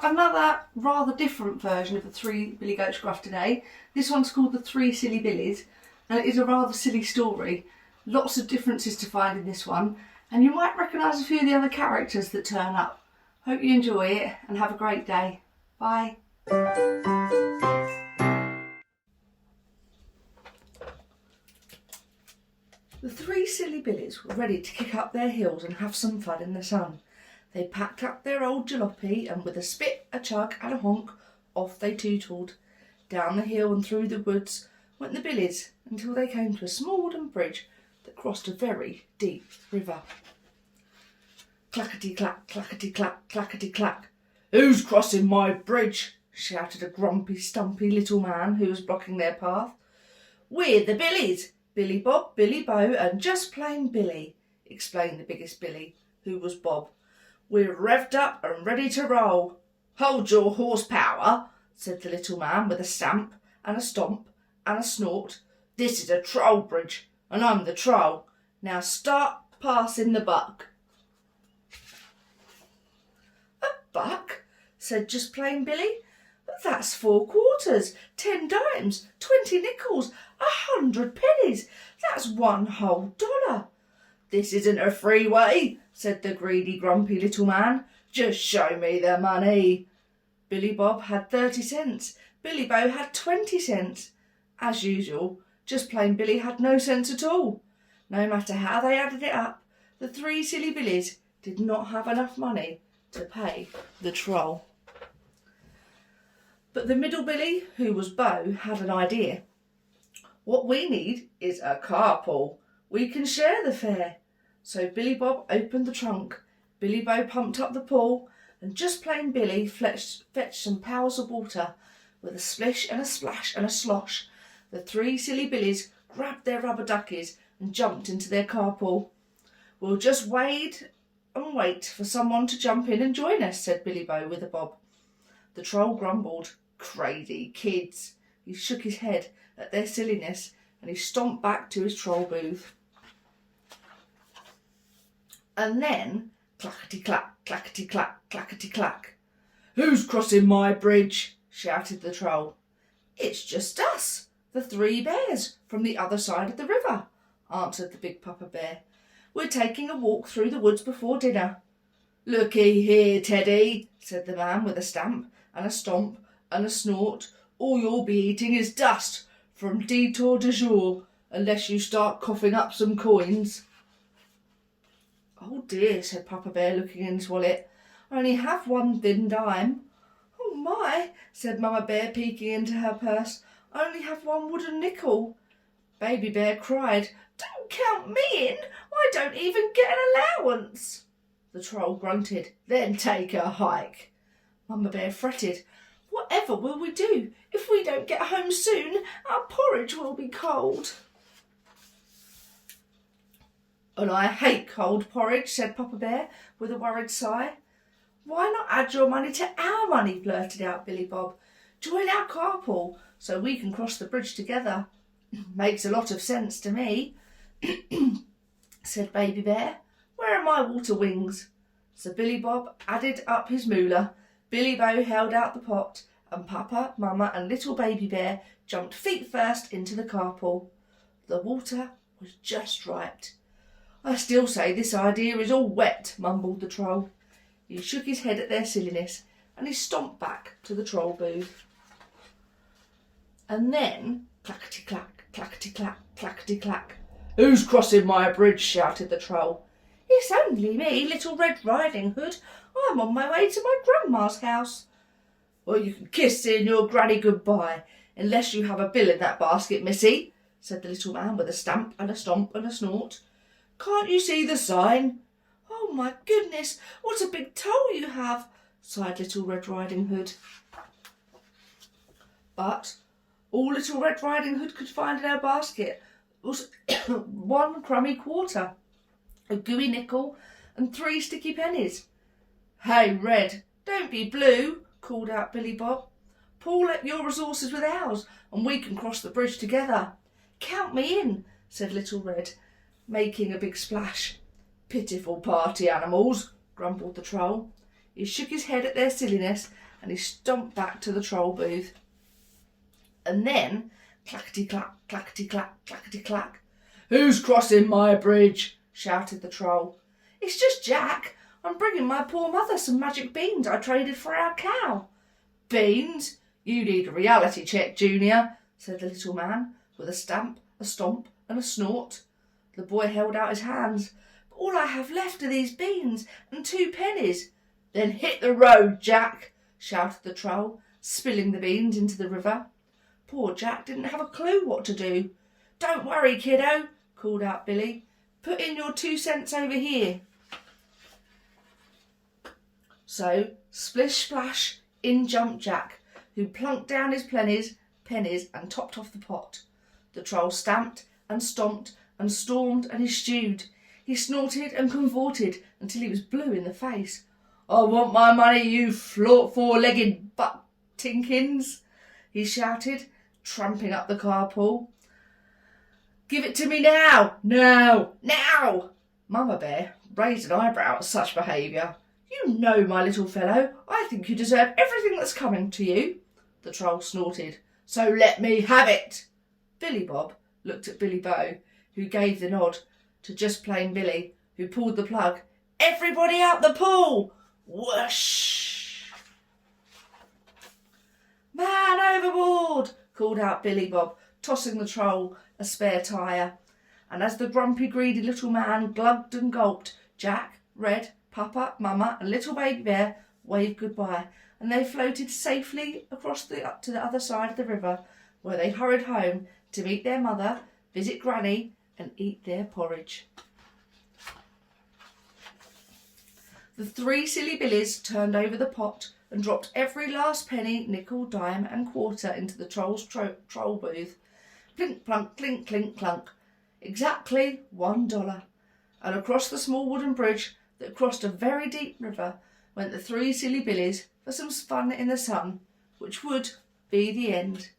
another rather different version of the Three Billy Goats Gruff today. This one's called The Three Silly Billies, and it is a rather silly story. Lots of differences to find in this one, and you might recognise a few of the other characters that turn up. Hope you enjoy it and have a great day. Bye. The three silly billies were ready to kick up their heels and have some fun in the sun. They packed up their old jalopy and with a spit, a chug and a honk, off they tootled. Down the hill and through the woods went the billies until they came to a small wooden bridge that crossed a very deep river. Clackety-clack, clackety-clack, clackety-clack. "Who's crossing my bridge?" shouted a grumpy, stumpy little man who was blocking their path. "We're the billies, Billy Bob, Billy Bo, and just plain Billy," explained the biggest billy, who was Bob. "We're revved up and ready to roll." "Hold your horsepower," said the little man with a stamp and a stomp and a snort. "This is a troll bridge, and I'm the troll. Now start passing the buck." "A buck?" said just plain Billy. "That's 4 quarters, 10 dimes, 20 nickels, 100 pennies. That's 1 whole dollar." "This isn't a free way," said the greedy, grumpy little man. "Just show me the money." Billy Bob had 30 cents. Billy Bo had 20 cents. As usual, just plain Billy had no sense at all. No matter how they added it up, the three silly billies did not have enough money to pay the troll. But the middle billy, who was Bo, had an idea. "What we need is a carpool. We can share the fare." So Billy Bob opened the trunk, Billy Bo pumped up the pool, and just plain Billy fetched some pails of water. With a splish and a splash and a slosh, the three silly billies grabbed their rubber duckies and jumped into their carpool. "We'll just wait and wait for someone to jump in and join us," said Billy Bo with a bob. The troll grumbled. "Crazy kids." He shook his head at their silliness and he stomped back to his troll booth. And then, clackety-clack, clackety-clack, clackety-clack. "Who's crossing my bridge?" shouted the troll. "It's just us, the 3 bears from the other side of the river," answered the big Papa Bear. "We're taking a walk through the woods before dinner." "Looky here, Teddy," said the man with a stamp and a stomp and a snort. "All you'll be eating is dust from Detour du Jour, unless you start coughing up some coins." "Oh dear," said Papa Bear, looking in his wallet. "I only have 1 thin dime." "Oh my," said Mama Bear, peeking into her purse. "I only have 1 wooden nickel." Baby Bear cried, "Don't count me in. I don't even get an allowance." The troll grunted, "Then take a hike." Mama Bear fretted, "Whatever will we do? If we don't get home soon, our porridge will be cold." "And I hate cold porridge," said Papa Bear with a worried sigh. "Why not add your money to our money?" blurted out Billy Bob. "Join our carpool so we can cross the bridge together." "Makes a lot of sense to me," said Baby Bear. "Where are my water wings?" So Billy Bob added up his moolah, Billy Bo held out the pot, and Papa, Mama and little Baby Bear jumped feet first into the carpool. The water was just right. "I still say this idea is all wet," mumbled the troll. He shook his head at their silliness and he stomped back to the troll booth. And then, clackety-clack, clackety-clack, clackety-clack. "Who's crossing my bridge?" shouted the troll. "It's only me, Little Red Riding Hood. I'm on my way to my grandma's house." "Well, you can kiss seeing your granny goodbye, unless you have a bill in that basket, missy," said the little man with a stamp and a stomp and a snort. "Can't you see the sign?" "Oh my goodness, what a big toe you have," sighed Little Red Riding Hood. But all Little Red Riding Hood could find in her basket was 1 crummy quarter, a gooey nickel and 3 sticky pennies. "Hey, Red, don't be blue," called out Billy Bob. "Pool up your resources with ours and we can cross the bridge together." "Count me in," said Little Red, making a big splash. "Pitiful party animals," grumbled the troll. He shook his head at their silliness and he stomped back to the troll booth. And then, clackety-clack, clackety-clack, clackety-clack. "Who's crossing my bridge?" shouted the troll. "It's just Jack. I'm bringing my poor mother some magic beans I traded for our cow." "Beans? You need a reality check, Junior," said the little man, with a stamp, a stomp, and a snort. The boy held out his hands. "But all I have left are these beans and 2 pennies. "Then hit the road, Jack," shouted the troll, spilling the beans into the river. Poor Jack didn't have a clue what to do. "Don't worry, kiddo," called out Billy. "Put in your 2 cents over here." So, splish splash, in jumped Jack, who plunked down his pennies and topped off the pot. The troll stamped and stomped and stormed and he stewed. He snorted and convorted until he was blue in the face. "I want my money, you four-legged butt-tinkins," he shouted, tramping up the carpool. "Give it to me now! Now! Now!" Mama Bear raised an eyebrow at such behaviour. "You know, my little fellow, I think you deserve everything that's coming to you." The troll snorted. "So let me have it." Billy Bob looked at Billy Bow, who gave the nod to just plain Billy, who pulled the plug. "Everybody out the pool!" Whoosh! "Man overboard!" called out Billy Bob, tossing the troll a spare tyre. And as the grumpy, greedy little man glugged and gulped, Jack, Red, Papa, Mama, and little Baby Bear waved goodbye, and they floated safely across to the other side of the river, where they hurried home to meet their mother, visit Granny, and eat their porridge. The 3 silly Billies turned over the pot and dropped every last penny, nickel, dime, and quarter into the troll's troll booth. Plink, plunk, clink, clink, clunk. Exactly $1. And across the small wooden bridge that crossed a very deep river went the 3 silly Billies for some fun in the sun, which would be the end.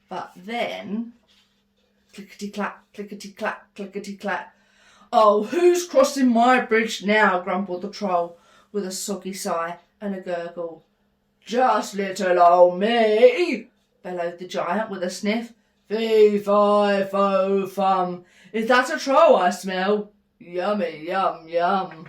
But then, clickety-clack, clickety-clack, clickety-clack. "Oh, who's crossing my bridge now?" grumbled the troll, with a soggy sigh and a gurgle. "Just little old me," bellowed the giant with a sniff. "Fee, fi, fo, fum. Is that a troll I smell? Yummy, yum, yum."